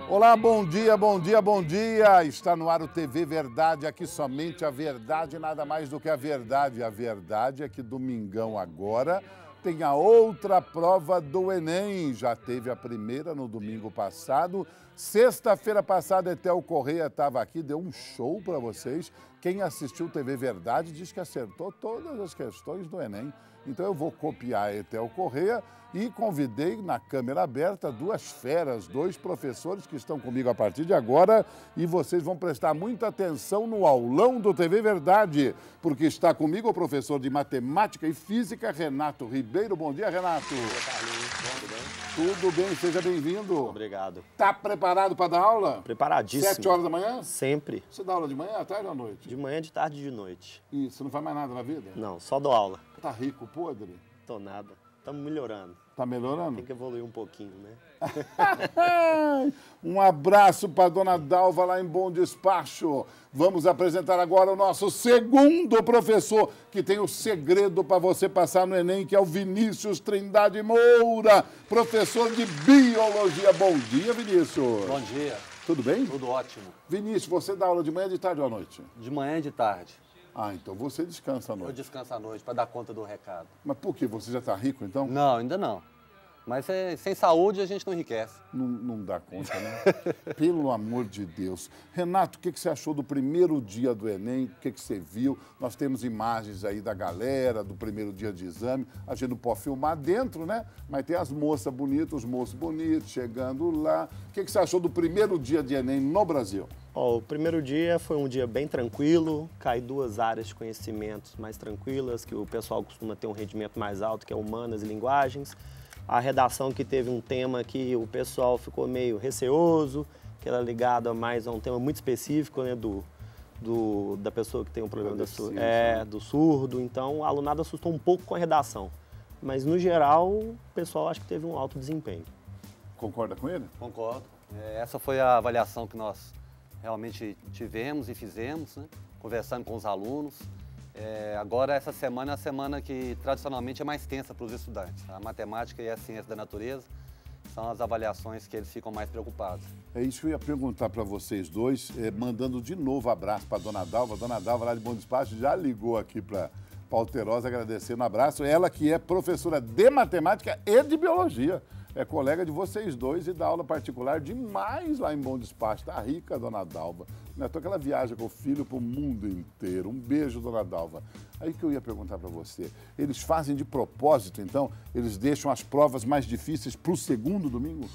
Olá, bom dia, bom dia, bom dia. Está no ar o TV Verdade, aqui somente a verdade, nada mais do que a verdade. A verdade é que domingão agora tem a outra prova do Enem. Já teve a primeira no domingo passado. Sexta-feira passada, Etel Correia estava aqui, deu um show para vocês. Quem assistiu TV Verdade diz que acertou todas as questões do Enem. Então eu vou copiar a Etel Correia e convidei na câmera aberta duas feras, dois professores que estão comigo a partir de agora e vocês vão prestar muita atenção no aulão do TV Verdade, porque está comigo o professor de Matemática e Física, Renato Ribeiro. Bom dia, Renato. Bom dia, Carlinhos. Tudo bem? Tudo bem, seja bem-vindo. Obrigado. Está preparado para dar aula? Preparadíssimo. 7 horas da manhã? Sempre. Você dá aula de manhã, à tarde ou à noite? De manhã, de tarde e de noite. E você não faz mais nada na vida? Não, só dou aula. Tá rico, podre? Tô nada. Estamos melhorando. Tá melhorando? Tem que evoluir um pouquinho, né? Um abraço para dona Dalva lá em Bom Despacho. Vamos apresentar agora o nosso segundo professor, que tem o segredo para você passar no Enem, que é o Vinícius Trindade Moura, professor de Biologia. Bom dia, Vinícius. Bom dia. Tudo bem? Tudo ótimo. Vinícius, você dá aula de manhã, de tarde ou à noite? De manhã e de tarde. Ah, então você descansa à Eu noite. descanso à noite para dar conta do recado. Mas por quê? Você já está rico, então? Não, ainda não. Mas sem saúde a gente não enriquece. Não dá conta, né? Pelo amor de Deus. Renato, o que você achou do primeiro dia do Enem? O que você viu? Nós temos imagens aí da galera, do primeiro dia de exame. A gente não pode filmar dentro, né? Mas tem as moças bonitas, os moços bonitos chegando lá. O que você achou do primeiro dia de Enem no Brasil? O primeiro dia foi um dia bem tranquilo. Cai duas áreas de conhecimentos mais tranquilas, que o pessoal costuma ter um rendimento mais alto, que é humanas e linguagens. A redação que teve um tema que o pessoal ficou meio receoso, que era ligado mais a um tema muito específico, né, da pessoa que tem um problema do surdo. Então, o alunado assustou um pouco com a redação. Mas, no geral, o pessoal acho que teve um alto desempenho. Concorda com ele? Concordo. Essa foi a avaliação que nós realmente tivemos e fizemos, né? Conversando com os alunos. Agora, essa semana é a semana que tradicionalmente é mais tensa para os estudantes. A matemática e a ciência da natureza são as avaliações que eles ficam mais preocupados. É isso que eu ia perguntar para vocês dois, mandando de novo abraço para a dona Dalva. A dona Dalva, lá de Bom Despacho, já ligou aqui para Alterosa, agradecendo um abraço. Ela que é professora de matemática e de biologia. É colega de vocês dois e dá aula particular demais lá em Bom Despacho. Tá rica, dona Dalva. Não é só que ela viaja com o filho para o mundo inteiro. Um beijo, dona Dalva. Aí que eu ia perguntar para você. Eles fazem de propósito, então? Eles deixam as provas mais difíceis para o segundo domingo?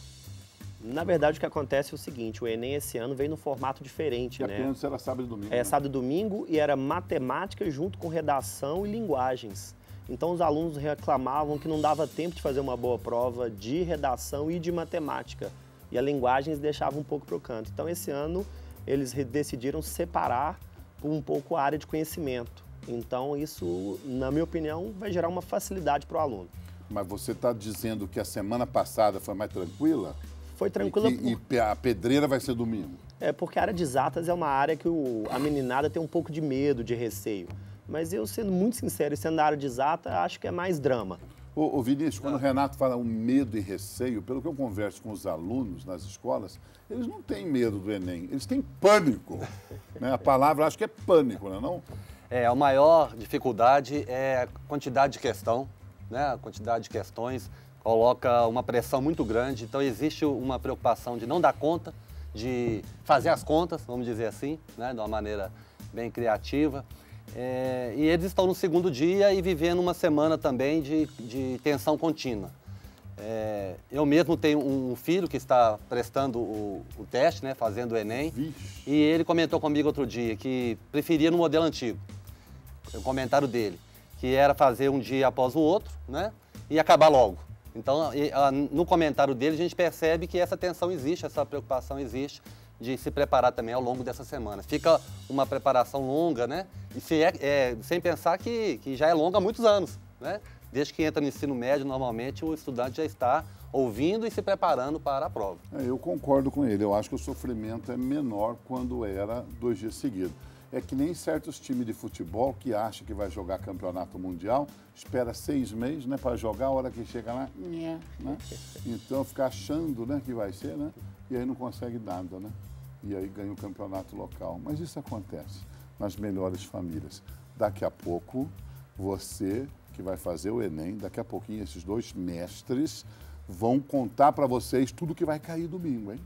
Na verdade, o que acontece é o seguinte, o Enem esse ano veio num formato diferente, né? Antes era sábado e domingo. Sábado e domingo e era matemática junto com redação e linguagens. Então, os alunos reclamavam que não dava tempo de fazer uma boa prova de redação e de matemática. E a linguagens deixava um pouco para o canto. Então, esse ano, eles decidiram separar um pouco a área de conhecimento. Então, isso, na minha opinião, vai gerar uma facilidade para o aluno. Mas você está dizendo que a semana passada foi mais tranquila? Foi tranquila. E a pedreira vai ser domingo? Porque a área de exatas é uma área que a meninada tem um pouco de medo, de receio. Mas eu, sendo muito sincero, sendo da área de exata, acho que é mais drama. Ô Vinícius, quando o Renato fala um medo e receio, pelo que eu converso com os alunos nas escolas, eles não têm medo do Enem, eles têm pânico. Né? A palavra, acho que é pânico, não é não? A maior dificuldade é a quantidade de questão, né? A quantidade de questões coloca uma pressão muito grande, então existe uma preocupação de não dar conta, de fazer as contas, vamos dizer assim, né? De uma maneira bem criativa. E eles estão no segundo dia e vivendo uma semana também de tensão contínua. Eu mesmo tenho um filho que está prestando o teste, né, fazendo o Enem. Vixe. E ele comentou comigo outro dia que preferia no modelo antigo, o comentário dele, que era fazer um dia após o outro, né, e acabar logo. Então, no comentário dele, a gente percebe que essa tensão existe, essa preocupação existe, de se preparar também ao longo dessa semana. Fica uma preparação longa, né? E sem pensar que já é longa há muitos anos, né? Desde que entra no ensino médio, normalmente, o estudante já está ouvindo e se preparando para a prova. Eu concordo com ele. Eu acho que o sofrimento é menor quando era 2 dias seguidos. É que nem certos times de futebol que acham que vai jogar campeonato mundial, espera 6 meses, né, para jogar, a hora que chega lá, né? Então fica achando, né, que vai ser, né? E aí não consegue nada, né? E aí ganha o campeonato local. Mas isso acontece nas melhores famílias. Daqui a pouco, você que vai fazer o Enem, daqui a pouquinho esses 2 mestres vão contar para vocês tudo que vai cair domingo, hein?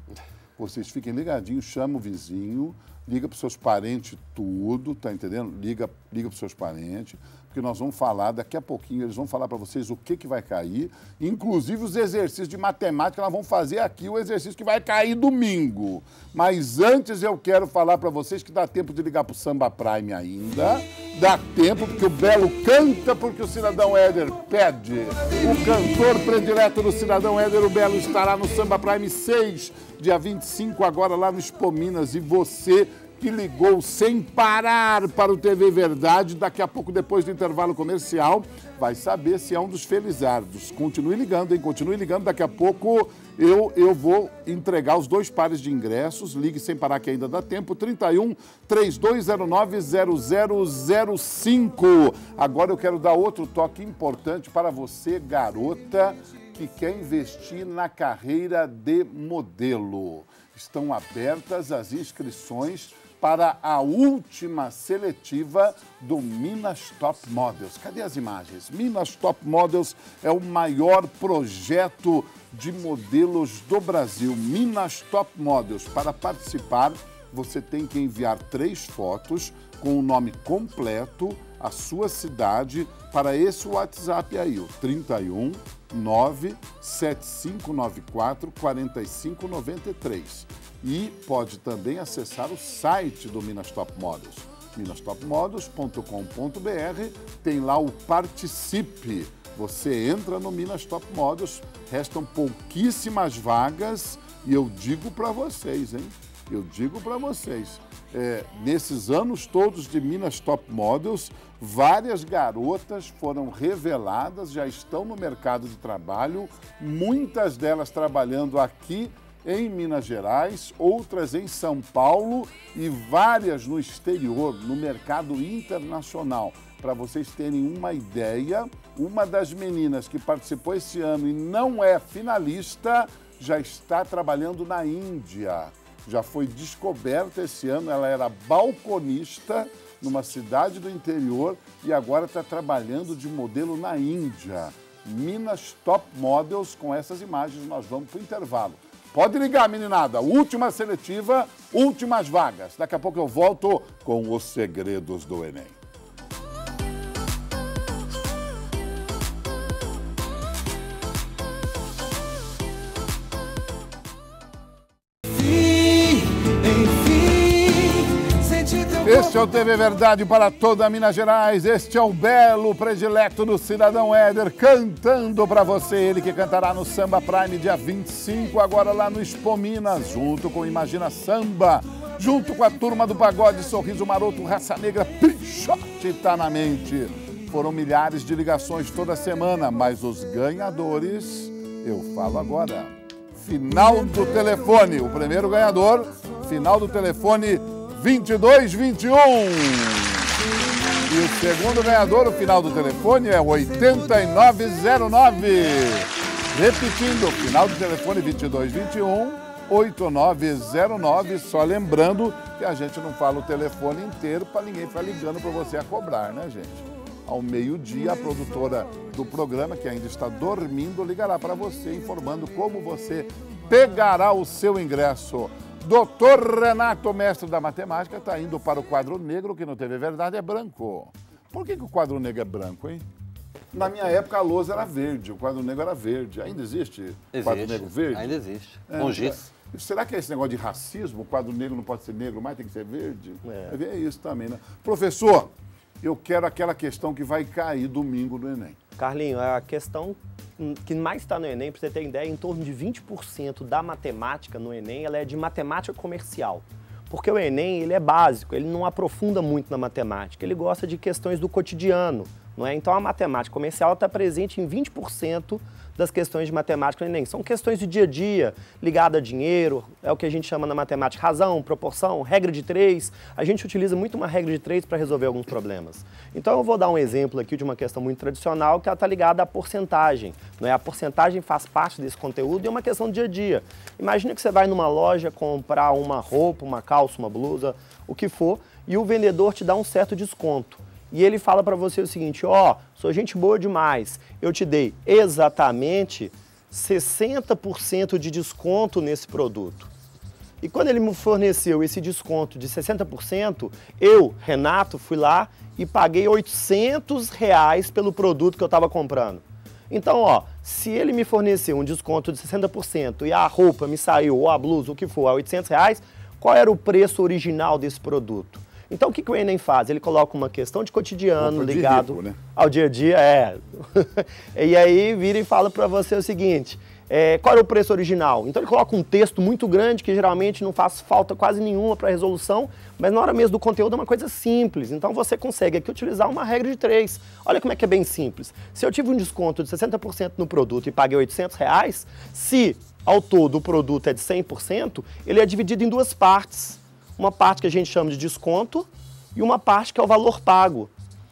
Vocês fiquem ligadinhos, chama o vizinho, liga para os seus parentes tudo, tá entendendo? Liga para os seus parentes, porque nós vamos falar, daqui a pouquinho eles vão falar para vocês o que vai cair, inclusive os exercícios de matemática, nós vamos fazer aqui o exercício que vai cair domingo. Mas antes eu quero falar para vocês que dá tempo de ligar para o Samba Prime ainda, dá tempo porque o Belo canta, porque o Cidadão Éder pede. O cantor predileto do Cidadão Éder, o Belo, estará no Samba Prime 6, dia 25, agora lá no Expo Minas. E você que ligou sem parar para o TV Verdade, daqui a pouco, depois do intervalo comercial, vai saber se é um dos felizardos. Continue ligando, hein? Continue ligando, daqui a pouco eu vou entregar os 2 pares de ingressos. Ligue sem parar que ainda dá tempo, 31 3209 0005. Agora eu quero dar outro toque importante para você, garota, que quer investir na carreira de modelo. Estão abertas as inscrições para a última seletiva do Minas Top Models. Cadê as imagens? Minas Top Models é o maior projeto de modelos do Brasil. Minas Top Models. Para participar, você tem que enviar 3 fotos com o nome completo, a sua cidade, para esse WhatsApp aí, o 31 97594 4593. E pode também acessar o site do Minas Top Models, minastopmodels.com.br, tem lá o Participe. Você entra no Minas Top Models, restam pouquíssimas vagas e eu digo para vocês, hein? Eu digo para vocês, nesses anos todos de Minas Top Models, várias garotas foram reveladas, já estão no mercado de trabalho, muitas delas trabalhando aqui em Minas Gerais, outras em São Paulo e várias no exterior, no mercado internacional. Para vocês terem uma ideia, uma das meninas que participou esse ano e não é finalista, já está trabalhando na Índia. Já foi descoberta esse ano, ela era balconista numa cidade do interior e agora está trabalhando de modelo na Índia. Minas Top Models, com essas imagens nós vamos para o intervalo. Pode ligar, meninada. Última seletiva, últimas vagas. Daqui a pouco eu volto com os segredos do Enem. Este é o TV Verdade para toda Minas Gerais. Este é o Belo predileto do Cidadão Éder, cantando para você. Ele que cantará no Samba Prime dia 25, agora lá no Expo Minas, junto com Imagina Samba, junto com a turma do Pagode, Sorriso Maroto, Raça Negra, Pichote tá na mente. Foram milhares de ligações toda semana, mas os ganhadores, eu falo agora. Final do telefone, o primeiro ganhador, final do telefone 2221. E o segundo ganhador, o final do telefone é 8909. Repetindo, o final do telefone 2221, 8909. Só lembrando que a gente não fala o telefone inteiro para ninguém ficar ligando para você a cobrar, né, gente? Ao meio-dia, a produtora do programa, que ainda está dormindo, ligará para você informando como você pegará o seu ingresso. Doutor Renato, mestre da matemática, está indo para o quadro negro, que no TV Verdade é branco. Por que o quadro negro é branco, hein? Na minha época, a lousa era verde, o quadro negro era verde. Ainda existe quadro negro verde? Ainda existe, com giz. Será que é esse negócio de racismo? O quadro negro não pode ser negro, mas tem que ser verde? É isso também, né? Professor, eu quero aquela questão que vai cair domingo no Enem. Carlinho, a questão que mais está no Enem, para você ter ideia, em torno de 20% da matemática no Enem, ela é de matemática comercial. Porque o Enem, ele é básico, ele não aprofunda muito na matemática, ele gosta de questões do cotidiano, não é? Então a matemática comercial está presente em 20% das questões de matemática no Enem. São questões do dia a dia, ligadas a dinheiro, é o que a gente chama na matemática razão, proporção, regra de 3. A gente utiliza muito uma regra de 3 para resolver alguns problemas. Então eu vou dar um exemplo aqui de uma questão muito tradicional que ela está ligada à porcentagem. Não é? A porcentagem faz parte desse conteúdo e é uma questão do dia a dia. Imagina que você vai numa loja comprar uma roupa, uma calça, uma blusa, o que for, e o vendedor te dá um certo desconto. E ele fala para você o seguinte, ó, sou gente boa demais, eu te dei exatamente 60% de desconto nesse produto. E quando ele me forneceu esse desconto de 60%, eu, Renato, fui lá e paguei R$800 pelo produto que eu estava comprando. Então, ó, se ele me forneceu um desconto de 60% e a roupa me saiu, ou a blusa, o que for, a R$800, qual era o preço original desse produto? Então, o que o Enem faz? Ele coloca uma questão de cotidiano ligado rico, né? Ao dia a dia, E aí vira e fala para você o seguinte, qual era o preço original? Então ele coloca um texto muito grande que geralmente não faz falta quase nenhuma para resolução, mas na hora mesmo do conteúdo é uma coisa simples. Então você consegue aqui utilizar uma regra de 3. Olha como é que é bem simples. Se eu tive um desconto de 60% no produto e paguei R$800, se ao todo o produto é de 100%, ele é dividido em duas partes. Uma parte que a gente chama de desconto e uma parte que é o valor pago.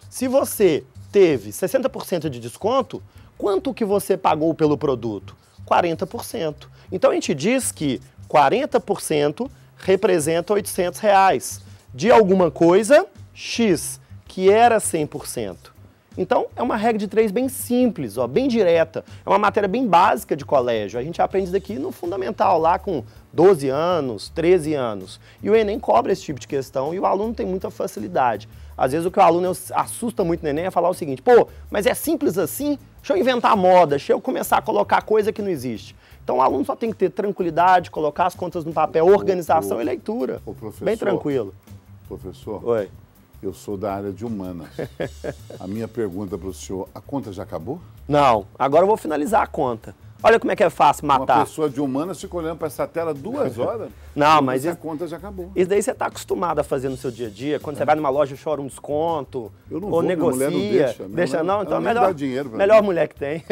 Se você teve 60% de desconto, quanto que você pagou pelo produto? 40%. Então a gente diz que 40% representa R$800 de alguma coisa X, que era 100%. Então é uma regra de 3 bem simples, ó, bem direta. É uma matéria bem básica de colégio. A gente aprende isso daqui no fundamental, lá com 12 anos, 13 anos. E o Enem cobra esse tipo de questão e o aluno tem muita facilidade. Às vezes o que o aluno assusta muito no Enem é falar o seguinte, pô, mas é simples assim? Deixa eu inventar moda, deixa eu começar a colocar coisa que não existe. Então o aluno só tem que ter tranquilidade, colocar as contas no papel, organização e leitura. Bem tranquilo. Professor, oi. Eu sou da área de humanas. A minha pergunta para o senhor, a conta já acabou? Não, agora eu vou finalizar a conta. Olha como é que é fácil matar. Uma pessoa de humanas fica olhando para essa tela 2 horas. Não, mas a conta já acabou. Isso daí você está acostumado a fazer no seu dia a dia. Quando você vai numa loja, chora um desconto. Eu não ou vou, negocia. Minha mulher não deixa. Não, então é melhor. Dinheiro melhor mulher que tem.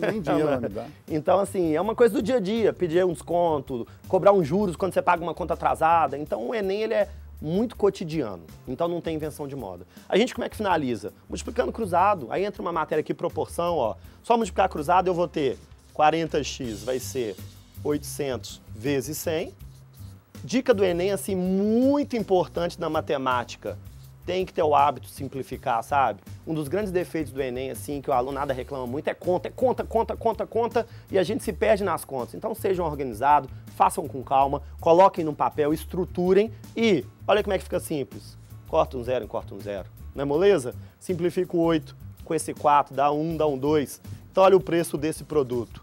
Nem dinheiro ela me dá. Então, assim, é uma coisa do dia a dia. Pedir um desconto, cobrar uns juros quando você paga uma conta atrasada. Então, o Enem, ele é muito cotidiano, então não tem invenção de moda. A gente como é que finaliza? Multiplicando cruzado, aí entra uma matéria aqui, proporção, ó. Só multiplicar cruzado eu vou ter 40x vai ser 800 vezes 100. Dica do Enem, assim, muito importante na matemática. Tem que ter o hábito de simplificar, sabe? Um dos grandes defeitos do Enem, assim, que o aluno nada reclama muito, é conta, e a gente se perde nas contas. Então sejam organizados, façam com calma, coloquem num papel, estruturem e, olha como é que fica simples. Corta um zero e corta um zero. Não é moleza? Simplifica o 8 com esse 4, dá um 2. Então olha o preço desse produto,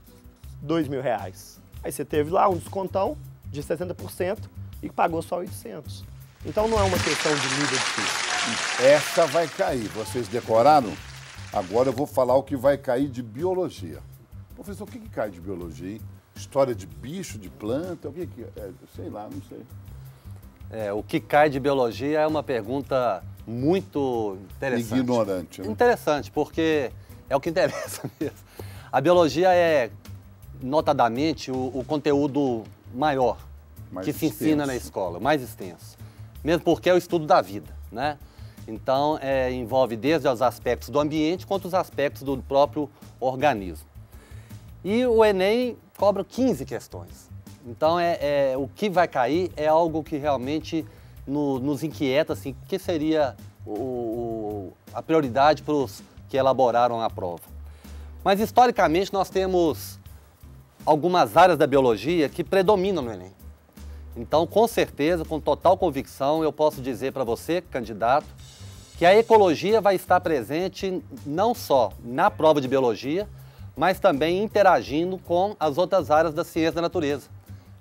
R$2.000. Aí você teve lá um descontão de 60% e pagou só 800. Então não é uma questão de nível difícil. Essa vai cair. Vocês decoraram? Agora eu vou falar o que vai cair de biologia. Professor, o que cai de biologia, hein? História de bicho, de planta, o que é? Sei lá, não sei. O que cai de biologia é uma pergunta muito interessante. Ignorante, né? Interessante, porque é o que interessa mesmo. A biologia é, notadamente, o conteúdo maior que se ensina na escola, mais extenso. Mesmo porque é o estudo da vida, né? Então, envolve desde os aspectos do ambiente quanto os aspectos do próprio organismo. E o Enem cobra 15 questões. Então, o que vai cair é algo que realmente nos inquieta, assim, o que seria a prioridade para os que elaboraram a prova. Mas, historicamente, nós temos algumas áreas da biologia que predominam no Enem. Então, com certeza, com total convicção, eu posso dizer para você, candidato, que a ecologia vai estar presente não só na prova de biologia, mas também interagindo com as outras áreas da ciência da natureza,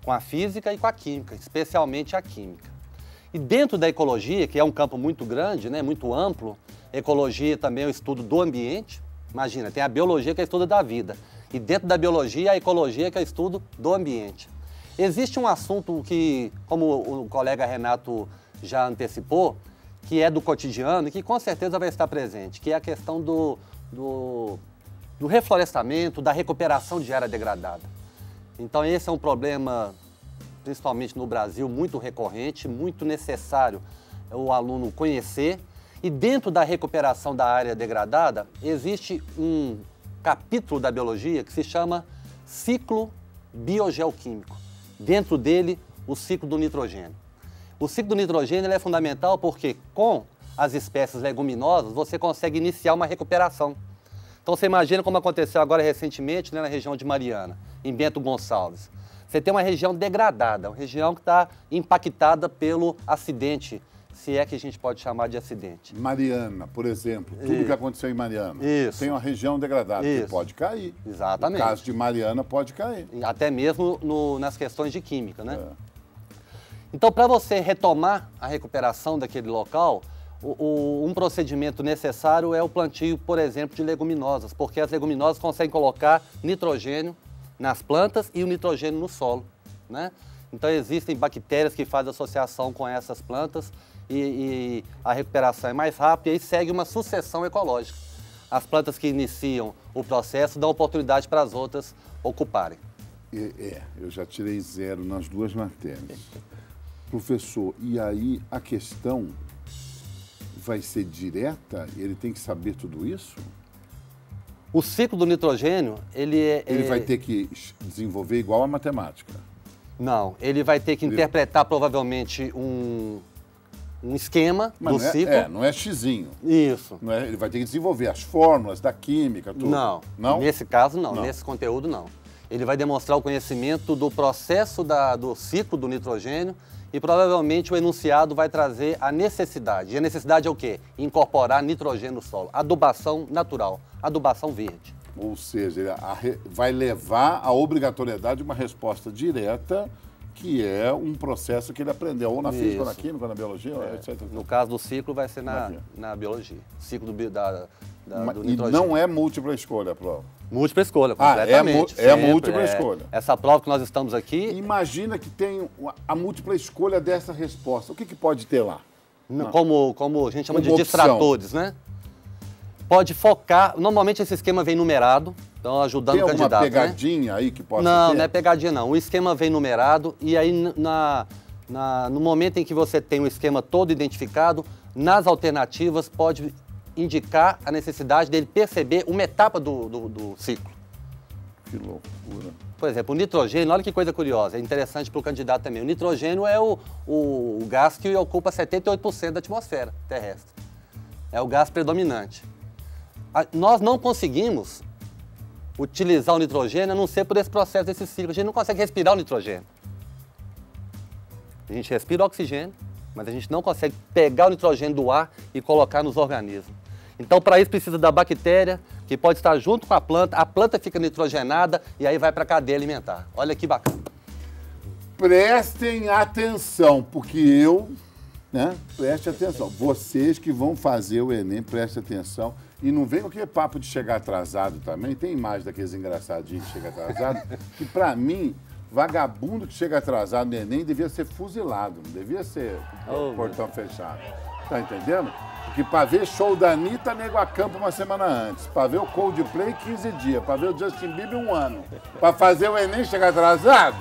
com a física e com a química, especialmente a química. E dentro da ecologia, que é um campo muito grande, né, muito amplo, ecologia também é o estudo do ambiente. Imagina, tem a biologia que é o estudo da vida, e dentro da biologia, a ecologia que é o estudo do ambiente. Existe um assunto que, como o colega Renato já antecipou, que é do cotidiano e que com certeza vai estar presente, que é a questão do reflorestamento, da recuperação de área degradada. Então esse é um problema, principalmente no Brasil, muito recorrente, muito necessário o aluno conhecer. E dentro da recuperação da área degradada, existe um capítulo da biologia que se chama ciclo biogeoquímico. Dentro dele, o ciclo do nitrogênio. O ciclo do nitrogênio ele é fundamental porque com as espécies leguminosas você consegue iniciar uma recuperação. Então você imagina como aconteceu agora recentemente, né, na região de Mariana, em Bento Gonçalves. Você tem uma região degradada, uma região que está impactada pelo acidente, se é que a gente pode chamar de acidente. Mariana, por exemplo, tudo que aconteceu em Mariana. Isso. Tem uma região degradada que pode cair. Exatamente. No caso de Mariana, pode cair. Até mesmo nas questões de química, né? Então, para você retomar a recuperação daquele local, um procedimento necessário é o plantio, por exemplo, de leguminosas, porque as leguminosas conseguem colocar nitrogênio nas plantas e o nitrogênio no solo, né? Então, existem bactérias que fazem associação com essas plantas e a recuperação é mais rápida e aí segue uma sucessão ecológica. As plantas que iniciam o processo dão oportunidade para as outras ocuparem. Eu já tirei 0 nas 2 matérias. Professor, e aí a questão vai ser direta? Ele tem que saber tudo isso? O ciclo do nitrogênio, ele vai ter que desenvolver igual a matemática? Não, ele vai ter que interpretar provavelmente um esquema do ciclo. Não é xizinho. Isso. Ele vai ter que desenvolver as fórmulas da química, tudo. Não? Nesse caso, não. Nesse conteúdo, não. Ele vai demonstrar o conhecimento do processo do ciclo do nitrogênio e provavelmente o enunciado vai trazer a necessidade. E a necessidade é o quê? Incorporar nitrogênio no solo. Adubação natural, adubação verde. Ou seja, vai levar à obrigatoriedade de uma resposta direta, que é um processo que ele aprendeu, ou na física, ou na química, ou na biologia, etc. No caso do ciclo, vai ser na biologia. Ciclo do E nitrogênio. não é múltipla escolha a prova? Múltipla escolha, completamente. É múltipla escolha. Essa prova que nós estamos aqui... Imagina que tem a múltipla escolha dessa resposta. O que pode ter lá? Como a gente chama de distratores, né? Pode focar... Normalmente esse esquema vem numerado, então ajudando o candidato. Tem alguma pegadinha aí que possa ter? Não é pegadinha não. O esquema vem numerado e aí no momento em que você tem o esquema todo identificado, nas alternativas pode indicar a necessidade dele perceber uma etapa do ciclo. Que loucura. Por exemplo, o nitrogênio, olha que coisa curiosa, é interessante para o candidato também. O nitrogênio é o gás que ocupa 78% da atmosfera terrestre. É o gás predominante. Nós não conseguimos utilizar o nitrogênio a não ser por esse processo desse ciclo. A gente não consegue respirar o nitrogênio. A gente respira o oxigênio, mas a gente não consegue pegar o nitrogênio do ar e colocar nos organismos. Então, para isso, precisa da bactéria, que pode estar junto com a planta fica nitrogenada e aí vai para a cadeia alimentar. Olha que bacana. Prestem atenção, porque preste atenção. Vocês que vão fazer o Enem, prestem atenção. E não vem com aquele papo de chegar atrasado também. Tem imagem daqueles engraçadinhos que chegam atrasado, que para mim, vagabundo que chega atrasado no Enem devia ser fuzilado, não devia ser portão fechado. Tá entendendo? Porque para ver show da Anitta, nego acampa uma semana antes. Para ver o Coldplay, 15 dias. Para ver o Justin Bieber, 1 ano. Para fazer o Enem chegar atrasado?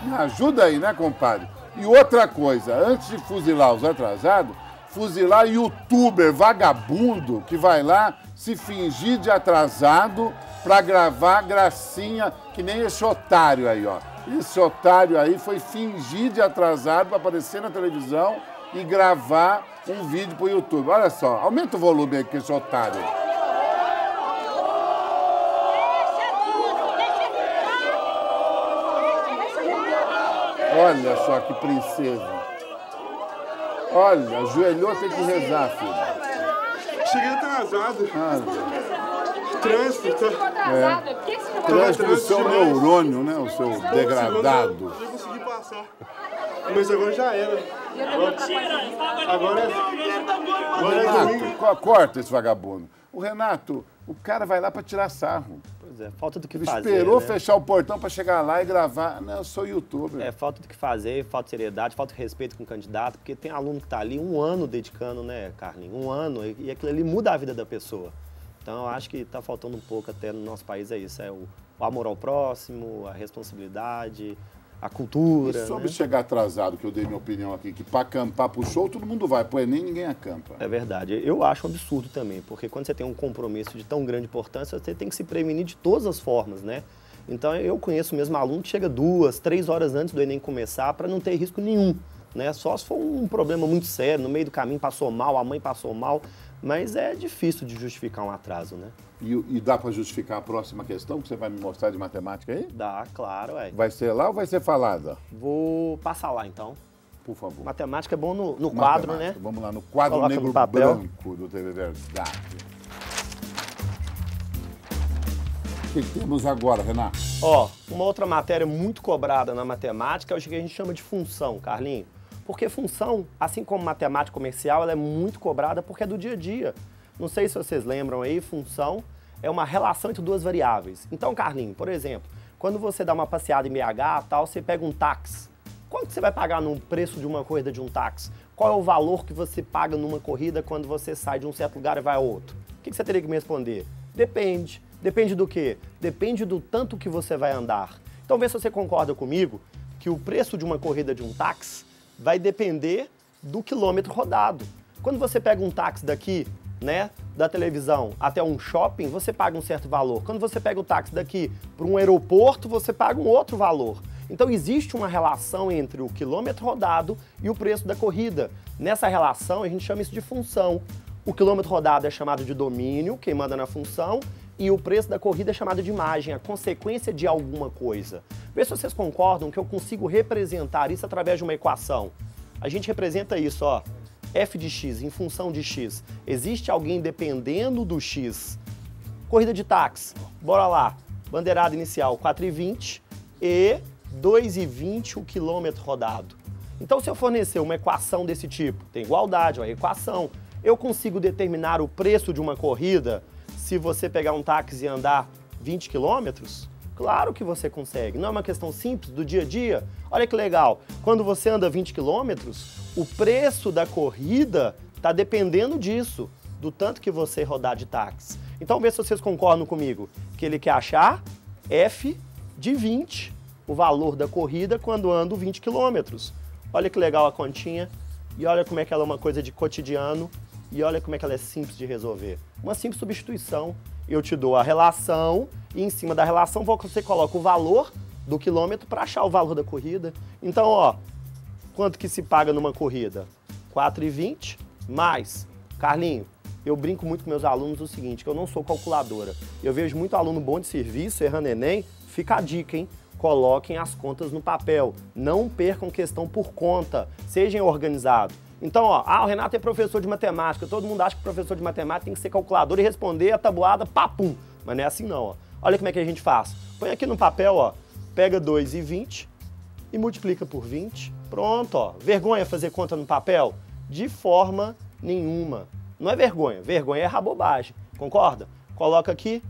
Me ajuda aí, né, compadre? E outra coisa, antes de fuzilar os atrasados, fuzilar youtuber vagabundo que vai lá se fingir de atrasado para gravar gracinha, que nem esse otário aí, ó. Esse otário aí foi fingir de atrasado para aparecer na televisão e gravar um vídeo pro YouTube. Olha só, aumenta o volume aí com esse otário. Olha só que princesa. Olha, ajoelhou, tem que rezar, filho. Cheguei atrasado. Trânsito. Trânsito do seu neurônio, né? O seu degradado. Eu consegui passar. Mas agora já era. Agora Renato, corta esse vagabundo. O Renato, o cara vai lá para tirar sarro. Pois é, falta do que fazer. Esperou né? fechar o portão para chegar lá e gravar. Não, eu sou youtuber. É, falta do que fazer, falta de seriedade, falta de respeito com o candidato, porque tem aluno que está ali 1 ano dedicando, né, Carlinhos? 1 ano, e aquilo ali muda a vida da pessoa. Então, eu acho que está faltando um pouco até no nosso país, é isso, é o amor ao próximo, a responsabilidade, a cultura. E sobre chegar atrasado, que eu dei minha opinião aqui, que para acampar pro show todo mundo vai, pro Enem ninguém acampa. É verdade. Eu acho um absurdo também, porque quando você tem um compromisso de tão grande importância, você tem que se prevenir de todas as formas, né? Então, eu conheço mesmo aluno que chega 2, 3 horas antes do Enem começar para não ter risco nenhum, né? Só se for um problema muito sério, no meio do caminho passou mal, a mãe passou mal, mas é difícil de justificar um atraso, né? E dá para justificar a próxima questão que você vai me mostrar de matemática aí? Dá, claro, é. Vai ser lá ou vai ser falada? Vou passar lá, então. Por favor. Matemática é bom no quadro, né? Vamos lá, no quadro Coloca negro no papel. branco do TV Verdade. O que temos agora, Renato? Ó, uma outra matéria muito cobrada na matemática é o que a gente chama de função, Carlinho. Porque função, assim como matemática comercial, ela é muito cobrada porque é do dia a dia. Não sei se vocês lembram aí, função é uma relação entre duas variáveis. Então, Carlinho, por exemplo, quando você dá uma passeada em BH, tal, você pega um táxi. Quanto você vai pagar no preço de uma corrida de um táxi? Qual é o valor que você paga numa corrida quando você sai de um certo lugar e vai a outro? O que você teria que me responder? Depende. Depende do quê? Depende do tanto que você vai andar. Então, vê se você concorda comigo que o preço de uma corrida de um táxi vai depender do quilômetro rodado. Quando você pega um táxi daqui, né, da televisão até um shopping, você paga um certo valor. Quando você pega o táxi daqui para um aeroporto, você paga um outro valor. Então existe uma relação entre o quilômetro rodado e o preço da corrida. Nessa relação a gente chama isso de função. O quilômetro rodado é chamado de domínio, quem manda na função, e o preço da corrida é chamado de imagem, a consequência de alguma coisa. Vê se vocês concordam que eu consigo representar isso através de uma equação. A gente representa isso, ó, f de x em função de x. Existe alguém dependendo do x. Corrida de táxi, bora lá. Bandeirada inicial 4,20 e 2,20 o quilômetro rodado. Então, se eu fornecer uma equação desse tipo, tem igualdade, ó, equação, eu consigo determinar o preço de uma corrida se você pegar um táxi e andar 20 quilômetros? Claro que você consegue. Não é uma questão simples do dia a dia? Olha que legal. Quando você anda 20 quilômetros, o preço da corrida está dependendo disso, do tanto que você rodar de táxi. Então, vê se vocês concordam comigo, que ele quer achar f de 20, o valor da corrida quando ando 20 quilômetros. Olha que legal a continha e olha como é que ela é uma coisa de cotidiano e olha como é que ela é simples de resolver. Uma simples substituição. Eu te dou a relação e em cima da relação você coloca o valor do quilômetro para achar o valor da corrida. Então, ó, quanto que se paga numa corrida? 4,20 mais. Carlinho, eu brinco muito com meus alunos o seguinte, que eu não sou calculadora. Eu vejo muito aluno bom de serviço, errando Enem, fica a dica, hein? Coloquem as contas no papel. Não percam questão por conta. Sejam organizados. Então, ó, o Renato é professor de matemática. Todo mundo acha que o professor de matemática tem que ser calculador e responder a tabuada, papum. Mas não é assim não, ó. Olha como é que a gente faz. Põe aqui no papel, ó, pega 2,20 e multiplica por 20. Pronto, ó. Vergonha fazer conta no papel? De forma nenhuma. Não é vergonha. Vergonha é rabobagem. Concorda? Coloca aqui,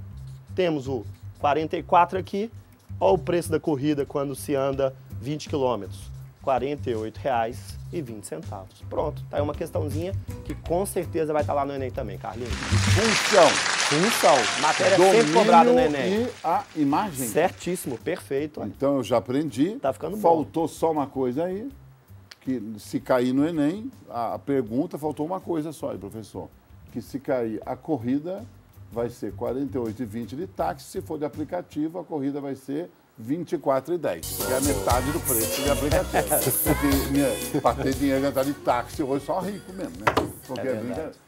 temos o 44 aqui. Olha o preço da corrida quando se anda 20 quilômetros. R$ 48,20. Pronto, tá aí uma questãozinha que com certeza vai estar lá no Enem também, Carlinhos. Função. Função. Matéria sempre cobrada no Enem. E a imagem. Certíssimo, perfeito. Então eu já aprendi. Tá ficando bom. Faltou só uma coisa aí, que se cair no Enem, a pergunta, faltou uma coisa só aí, professor. Que se cair a corrida, vai ser 48,20 de táxi, se for de aplicativo, a corrida vai ser 24,10, que é a metade do preço de aplicativo. Porque para ter dinheiro entrar de táxi hoje só rico mesmo, né? Porque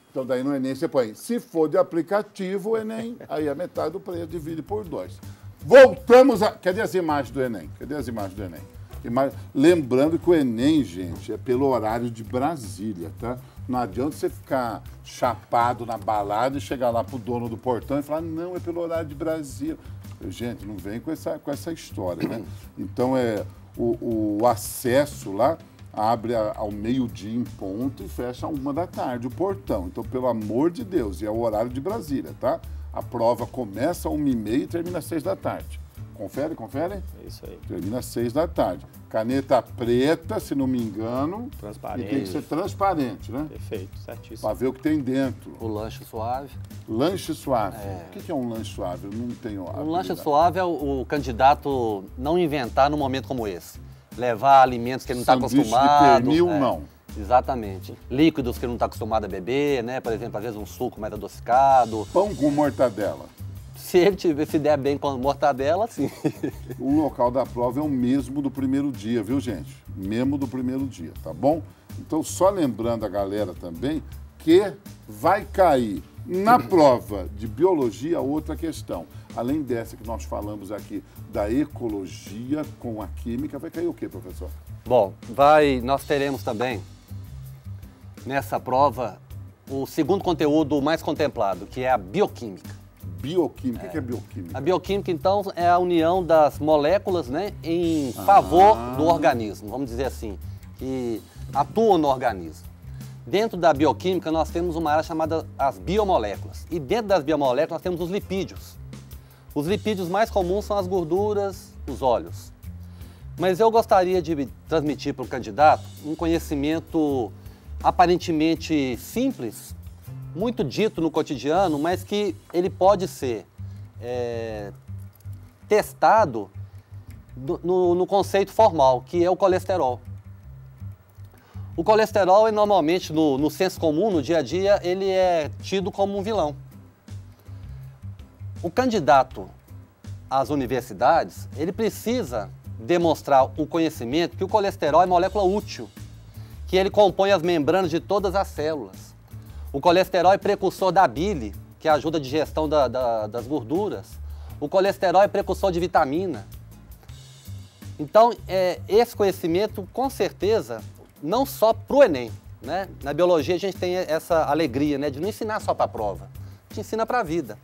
então daí no Enem você põe, se for de aplicativo o Enem, aí a metade do preço divide por 2. Voltamos a... Cadê as imagens do Enem? Cadê as imagens do Enem? Lembrando que o Enem, gente, é pelo horário de Brasília, tá? Não adianta você ficar chapado na balada e chegar lá pro dono do portão e falar, não, é pelo horário de Brasília. Gente, não vem com essa história, né? Então, o acesso lá abre ao meio-dia em ponto e fecha às 13h, o portão. Então, pelo amor de Deus, e é o horário de Brasília, tá? A prova começa às 1h30 e termina às 6 da tarde. Confere, confere? É isso aí. Termina às 6 da tarde. Caneta preta, se não me engano. Transparente. E tem que ser transparente, né? Perfeito, certíssimo. Para ver o que tem dentro. O lanche suave. Lanche suave. O que é um lanche suave? Eu não tenho. Um lanche suave é o candidato não inventar num momento como esse. Levar alimentos que ele não está acostumado. De pernil, não. Exatamente. Líquidos que ele não está acostumado a beber, né? Por exemplo, às vezes um suco mais adocicado. Pão com mortadela. Se der bem com mortadela, sim. O local da prova é o mesmo do primeiro dia, viu, gente? Mesmo do primeiro dia, tá bom? Então, só lembrando a galera também que vai cair na prova de biologia outra questão. Além dessa que nós falamos aqui da ecologia com a química, vai cair o quê, professor? Bom, nós teremos também nessa prova o segundo conteúdo mais contemplado, que é a bioquímica. Bioquímica, o que é bioquímica? A bioquímica, então, é a união das moléculas, né, em favor do organismo, vamos dizer assim, que atuam no organismo. Dentro da bioquímica, nós temos uma área chamada as biomoléculas. E dentro das biomoléculas, nós temos os lipídios. Os lipídios mais comuns são as gorduras, os óleos. Mas eu gostaria de transmitir para o candidato um conhecimento aparentemente simples, muito dito no cotidiano, mas que ele pode ser testado no conceito formal, que é o colesterol. O colesterol, normalmente, no senso comum, no dia a dia, ele é tido como um vilão. O candidato às universidades, ele precisa demonstrar o conhecimento que o colesterol é molécula útil, que ele compõe as membranas de todas as células. O colesterol é precursor da bile, que ajuda a digestão das gorduras. O colesterol é precursor de vitamina. Então, esse conhecimento, com certeza, não só para o Enem, né? Na biologia a gente tem essa alegria, né, de não ensinar só para a prova, a gente ensina para a vida.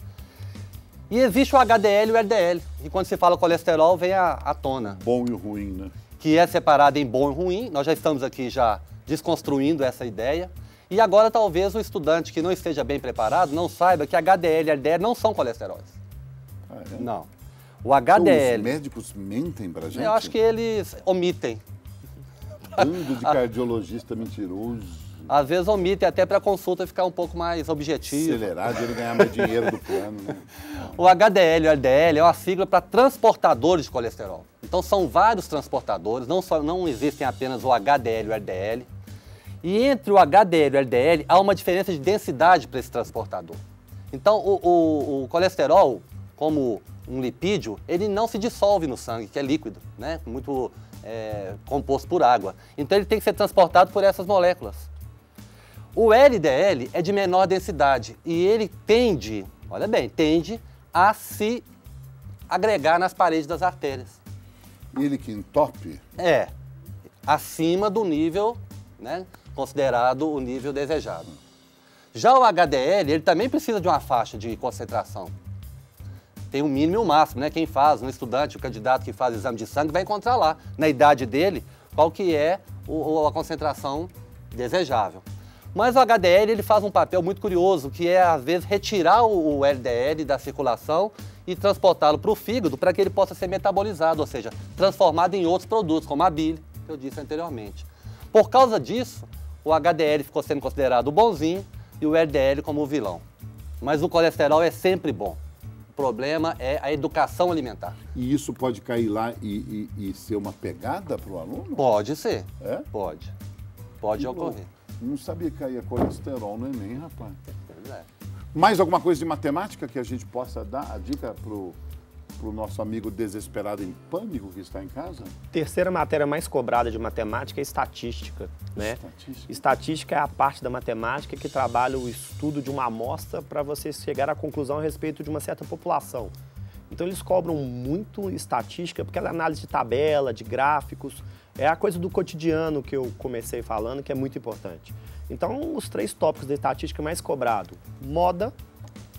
E existe o HDL e o LDL, e quando se fala colesterol vem à tona. Bom e ruim, né? Que é separado em bom e ruim, nós já estamos aqui já desconstruindo essa ideia. E agora talvez o estudante que não esteja bem preparado não saiba que HDL e LDL não são colesteróis. Ah, é? Não. O HDL... Os médicos mentem pra gente? Eu acho que eles omitem. Bando de cardiologista mentiroso. Às vezes omitem até para a consulta ficar um pouco mais objetiva. Acelerar de ele ganhar mais dinheiro do plano, né? O HDL e o LDL é uma sigla para transportadores de colesterol. Então são vários transportadores, não existem apenas o HDL e o LDL. E entre o HDL e o LDL há uma diferença de densidade para esse transportador. Então o colesterol, como um lipídio, ele não se dissolve no sangue, que é líquido, né? Muito composto por água. Então ele tem que ser transportado por essas moléculas. O LDL é de menor densidade e ele tende, olha bem, tende a se agregar nas paredes das artérias. Ele que entope? Acima do nível, né, considerado o nível desejado. Já o HDL, ele também precisa de uma faixa de concentração. Tem um mínimo e um máximo, né? Quem faz, um estudante, o candidato que faz exame de sangue vai encontrar lá, na idade dele, qual que é a concentração desejável. Mas o HDL, ele faz um papel muito curioso, que é, às vezes, retirar o LDL da circulação e transportá-lo para o fígado para que ele possa ser metabolizado, ou seja, transformado em outros produtos, como a bile, que eu disse anteriormente. Por causa disso, o HDL ficou sendo considerado o bonzinho e o LDL como o vilão. Mas o colesterol é sempre bom. O problema é a educação alimentar. E isso pode cair lá e ser uma pegada para o aluno? Pode ser. É? Pode. Pode ocorrer. Não sabia que caía colesterol no Enem, rapaz. Pois é. Mais alguma coisa de matemática que a gente possa dar a dica para o nosso amigo desesperado em pânico que está em casa? Terceira matéria mais cobrada de matemática é estatística, né? Estatística é a parte da matemática que trabalha o estudo de uma amostra para você chegar à conclusão a respeito de uma certa população. Então eles cobram muito estatística porque ela é análise de tabela, de gráficos, é a coisa do cotidiano que eu comecei falando que é muito importante. Então os 3 tópicos da estatística mais cobrado: moda,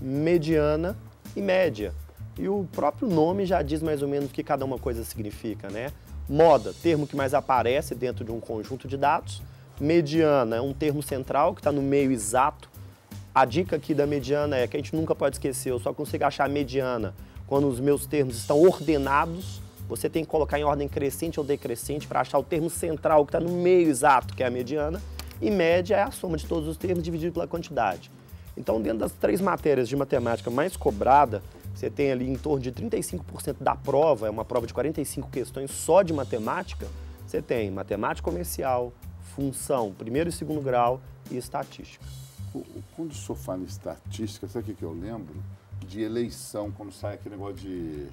mediana e média. E o próprio nome já diz mais ou menos o que cada uma coisa significa, né? Moda, termo que mais aparece dentro de um conjunto de dados. Mediana é um termo central que está no meio exato. A dica aqui da mediana é que a gente nunca pode esquecer, eu só consigo achar mediana quando os meus termos estão ordenados, você tem que colocar em ordem crescente ou decrescente para achar o termo central que está no meio exato, que é a mediana, e média é a soma de todos os termos dividido pela quantidade. Então, dentro das 3 matérias de matemática mais cobrada, você tem ali em torno de 35% da prova, é uma prova de 45 questões só de matemática, você tem matemática comercial, função, primeiro e segundo grau e estatística. Quando o senhor fala em estatística, sabe o que eu lembro? De eleição, quando sai aquele negócio de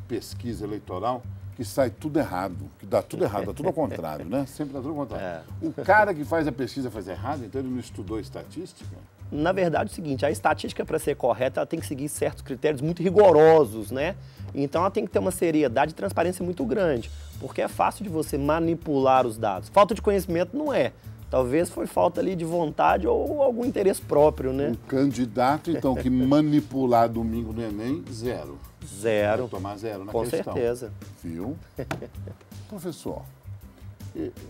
pesquisa eleitoral, que sai tudo errado, que dá tudo errado, dá tudo ao contrário, né? Sempre dá tudo ao contrário. O cara que faz a pesquisa faz errado, então ele não estudou estatística? Na verdade é o seguinte, a estatística para ser correta, ela tem que seguir certos critérios muito rigorosos, né? Então ela tem que ter uma seriedade e transparência muito grande, porque é fácil de você manipular os dados. Falta de conhecimento não é. Talvez foi falta ali de vontade ou algum interesse próprio, né? Um candidato, então, que manipular domingo no Enem, zero. Zero. Vai tomar zero na Com questão. certeza. Viu? Professor,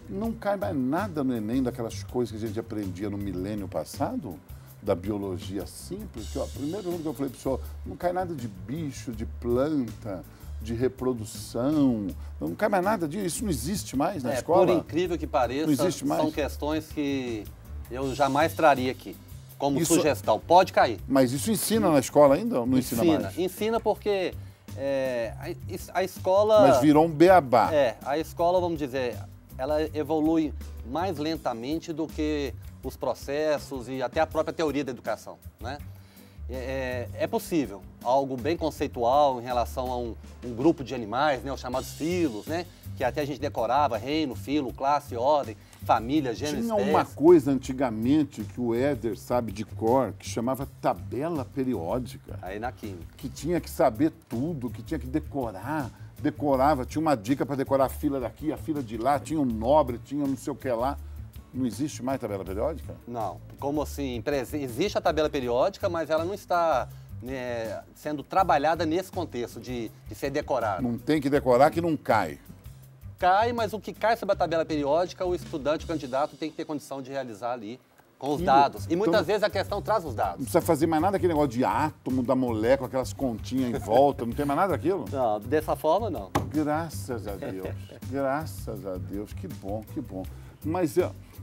não cai mais nada no Enem daquelas coisas que a gente aprendia no milênio passado? Da biologia simples? Que, ó, primeiro que eu falei para o senhor, não cai nada de bicho, de planta, de reprodução, não cai mais nada disso, isso não existe mais na escola? Por incrível que pareça, não existe mais. São questões que eu jamais traria aqui, como sugestão. Pode cair. Mas isso ensina na escola ainda ou não ensina mais? Ensina porque a escola... Mas virou um beabá. A escola, vamos dizer, ela evolui mais lentamente do que os processos e até a própria teoria da educação, né? É possível, algo bem conceitual em relação a um grupo de animais, né, os chamados filos, né, que até a gente decorava, reino, filo, classe, ordem, família, gênero, espécie. Tinha uma coisa antigamente que o Éder sabe de cor, que chamava tabela periódica. Aí na química. Que tinha que saber tudo, que tinha que decorar, decorava, tinha uma dica para decorar a fila daqui, a fila de lá, tinha um nobre, tinha não sei o que lá. Não existe mais tabela periódica? Não. Como assim? Existe a tabela periódica, mas ela não está sendo trabalhada nesse contexto de ser decorada. Não tem que decorar que não cai. Cai, mas o que cai sobre a tabela periódica, o estudante, o candidato, tem que ter condição de realizar ali com os dados. E muitas vezes a questão traz os dados. Não precisa fazer mais nada aquele negócio de átomo, da molécula, aquelas continhas em volta, não tem mais nada daquilo? Não, dessa forma não. Graças a Deus, graças a Deus, que bom, que bom. Mas,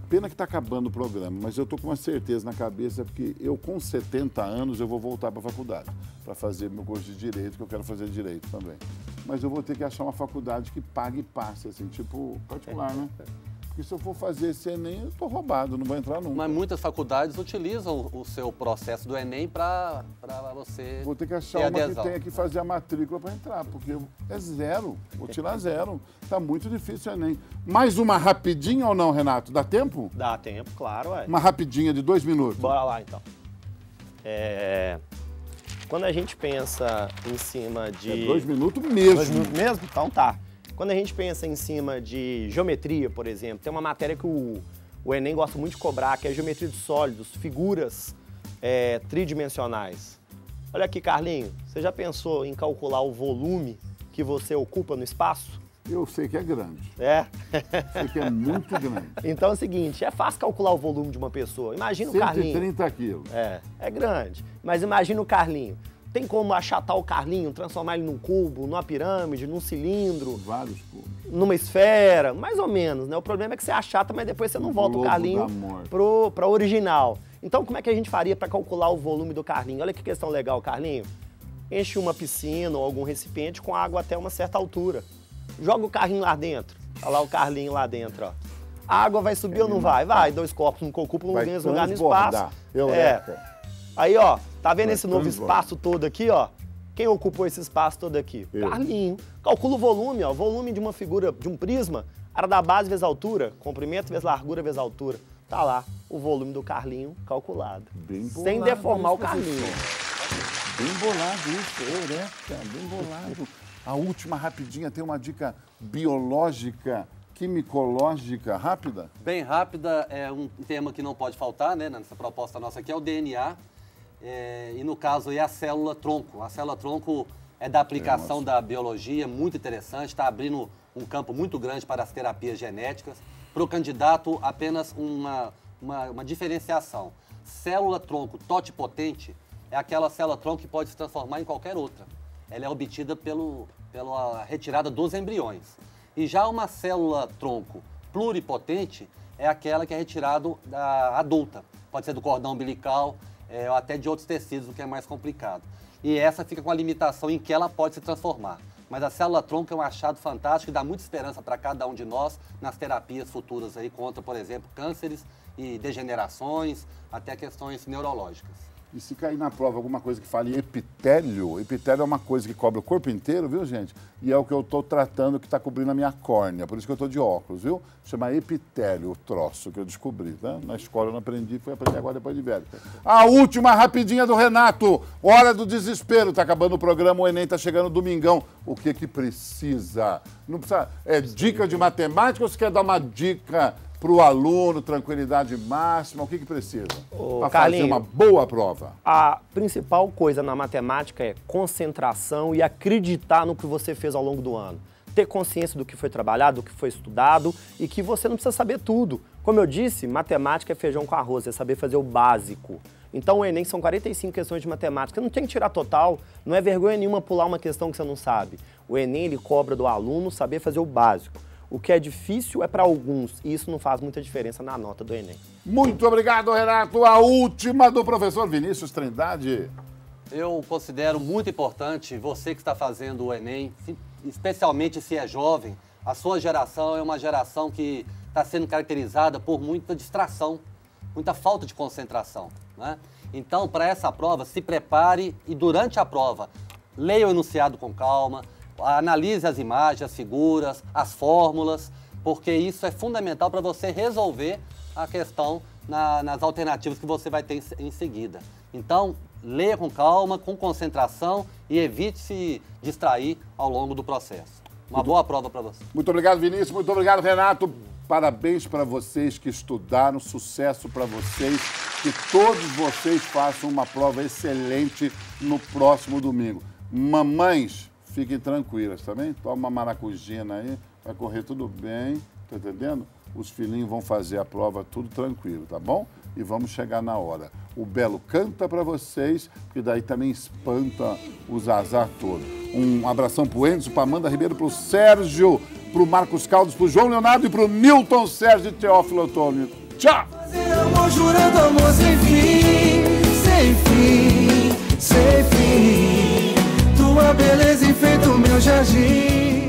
pena que está acabando o programa, mas eu estou com uma certeza na cabeça, porque eu com 70 anos eu vou voltar para a faculdade, para fazer meu curso de Direito, que eu quero fazer Direito também. Mas eu vou ter que achar uma faculdade que pague e passe, assim, tipo particular, né? Porque se eu for fazer esse Enem, eu estou roubado, não vou entrar nunca. Mas muitas faculdades utilizam o seu processo do Enem para você vou ter que achar uma que tenha que fazer a matrícula para entrar, porque é zero, vou tirar zero. Está muito difícil o Enem. Mais uma rapidinha ou não, Renato? Dá tempo? Dá tempo, claro. Ué. Uma rapidinha de 2 minutos. Bora lá, então. Quando a gente pensa em cima de... 2 minutos mesmo. 2 minutos mesmo? Então tá. Quando a gente pensa em cima de geometria, por exemplo, tem uma matéria que o Enem gosta muito de cobrar, que é a geometria de sólidos, figuras tridimensionais. Olha aqui, Carlinho, você já pensou em calcular o volume que você ocupa no espaço? Eu sei que é grande. É? Sei que é muito grande. Então é o seguinte, é fácil calcular o volume de uma pessoa. Imagina o Carlinho. 130 quilos. É grande. Mas imagina o Carlinho. Tem como achatar o Carlinho, transformar ele num cubo, numa pirâmide, num cilindro? Vários cubos. Numa esfera? Mais ou menos, né? O problema é que você achata, mas depois você não volta o Carlinho pra original. Então como é que a gente faria para calcular o volume do Carlinho? Olha que questão legal, Carlinho. Enche uma piscina ou algum recipiente com água até uma certa altura. Joga o carrinho lá dentro. Olha lá o Carlinho lá dentro, ó. A água vai subir ou não vai? Vai. 2 corpos não ocupam o mesmo lugar no espaço. Aí, ó, tá vendo esse novo espaço todo aqui, ó? Quem ocupou esse espaço todo aqui? Carlinho. Calcula o volume, ó. Volume de uma figura, de um prisma, área da base vezes altura, comprimento vezes largura vezes altura. Tá lá o volume do Carlinho calculado. Bem bolado, sem deformar o Carlinho. Bem bolado isso, Eureka, bem bolado. A última rapidinha tem uma dica biológica, quimicológica, rápida? Bem rápida, é um tema que não pode faltar, né, nessa proposta nossa aqui, é o DNA. E no caso aí a célula-tronco. A célula-tronco é da aplicação da biologia, muito interessante, está abrindo um campo muito grande para as terapias genéticas. Para o candidato, apenas uma diferenciação. Célula-tronco totipotente é aquela célula-tronco que pode se transformar em qualquer outra. ela é obtida pela retirada dos embriões. E já uma célula-tronco pluripotente é aquela que é retirada da adulta. Pode ser do cordão umbilical ou até de outros tecidos, o que é mais complicado. E essa fica com a limitação em que ela pode se transformar. Mas a célula-tronco é um achado fantástico e dá muita esperança para cada um de nós nas terapias futuras aí contra, por exemplo, cânceres e degenerações, até questões neurológicas. E se cair na prova alguma coisa que fale epitélio, epitélio é uma coisa que cobre o corpo inteiro, viu, gente? E é o que eu estou tratando, que está cobrindo a minha córnea, por isso que eu estou de óculos, viu? Chama epitélio o troço que eu descobri, tá? Na escola eu não aprendi, fui aprender agora depois de velho. A última rapidinha do Renato, hora do desespero, tá acabando o programa, o Enem tá chegando domingão. O que que precisa? Não precisa, é dica de matemática ou você quer dar uma dica para o aluno, tranquilidade máxima, o que precisa para fazer uma boa prova? A principal coisa na matemática é concentração e acreditar no que você fez ao longo do ano. Ter consciência do que foi trabalhado, do que foi estudado e que você não precisa saber tudo. Como eu disse, matemática é feijão com arroz, é saber fazer o básico. Então o Enem são 45 questões de matemática, não tem que tirar total, não é vergonha nenhuma pular uma questão que você não sabe. O Enem ele cobra do aluno saber fazer o básico. O que é difícil é para alguns, e isso não faz muita diferença na nota do Enem. Muito obrigado, Renato. A última do professor Vinícius Trindade. Eu considero muito importante você que está fazendo o Enem, especialmente se é jovem, a sua geração é uma geração que está sendo caracterizada por muita distração, muita falta de concentração, né? Então, para essa prova, se prepare e durante a prova, leia o enunciado com calma, analise as imagens, as figuras, as fórmulas, porque isso é fundamental para você resolver a questão nas alternativas que você vai ter em seguida. Então, leia com calma, com concentração e evite se distrair ao longo do processo. Uma boa prova para você. Muito obrigado, Vinícius. Muito obrigado, Renato. Parabéns para vocês que estudaram, sucesso para vocês, que todos vocês façam uma prova excelente no próximo domingo. Mamães, fiquem tranquilas, tá bem? Toma uma maracujina aí, vai correr tudo bem, tá entendendo? Os filhinhos vão fazer a prova tudo tranquilo, tá bom? E vamos chegar na hora. O Belo canta para vocês, porque daí também espanta os azar todos. Um abração pro Enzo, pra Amanda Ribeiro, pro Sérgio, pro Marcos Caldas, pro João Leonardo e pro Newton Sérgio Teófilo Otônio. Tchau! Fazer amor jurando amor sem fim, sem fim, sem fim. Tua beleza enfeita o meu jardim.